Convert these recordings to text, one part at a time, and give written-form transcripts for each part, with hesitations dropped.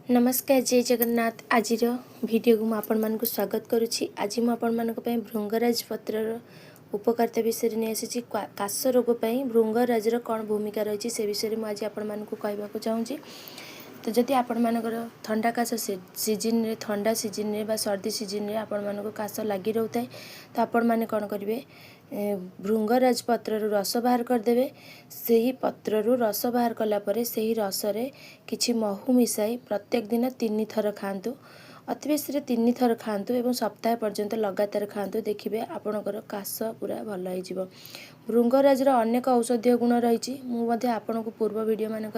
नमस्कार जय जगन्नाथ। आज वीडियो को मुझे स्वागत करुच्ची। आज मुझे भृंगराज पत्र उपकारिता विषय नहीं आसी काश रोग भृंगराज कौन भूमिका रही से विषय में आज आपको कहवाक चाहूँगी। तो जदि आपण मानकर ठंडा काश सीजन रे ठंडा सीजन रे बा सर्दी सीजन रे आपण मानक काश लगी रोता है तो आपण मैंने कौन करेंगे भृंगराज पत्र रस बाहर करदे। से ही पत्र रस बाहर कलापर से ही रसरे किछि महू मिसाई प्रत्येक दिन 3 थर खातु। अति बेस 3 थर खातु एवं सप्ताह पर्यंत लगातार खातु। देखिए आपणकर काश पूरा भल हो। भृंगराज अनेक औषधीय गुण रही। मुझे आपन को पूर्व वीडियो मानक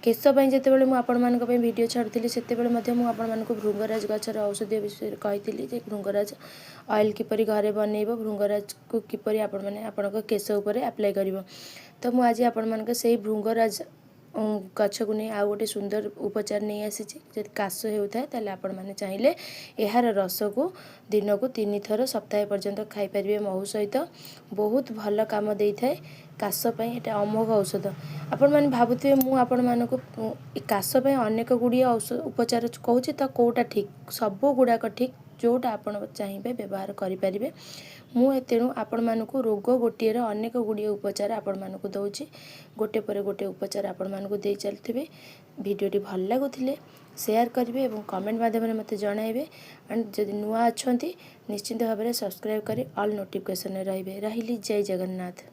केशपाई जितेबाला मुझे वीडियो छाड़ी से भृंगराज गचर औषधीय विषय कही भृंगराज ऑयल किपरि घरे बनइब भृंगराज को किपरि आपण मैंने आपण केश उपर अप्लाई कर। तो मुझे आज आपण मान से भृंगराज गछ को नहीं आउ गोटे सुंदर उपचार नहीं आसी। जब काश होता है ताले आपण मैंने चाहिए यार रस को दिन को 3 थर सप्ताह पर्यंत खाईपर महू सहित बहुत भल कम दे थाए। काश यहाँ अमोघ औषध आपण मैंने भावुए मुझे काश अनेक गुड़िए उपचार कहूँ तो कौटा ठीक सब गुड़ाक ठीक जोटा आपण चाहिए व्यवहार करें। मुझे तेणु आपण मानक रोग गोटे अनेक गुड़िए उपचार आपण मानक दौची गोटे पर गोटे उपचार आपण मानक दे चलते। वीडियोटी भल लगुले शेयर करेंगे और कमेंट माध्यम मत जनइबे। एंड जदि नुआ अच्छा निश्चिंत भाव में सब्सक्राइब कर ऑल नोटिफिकेशन रही। जय जगन्नाथ।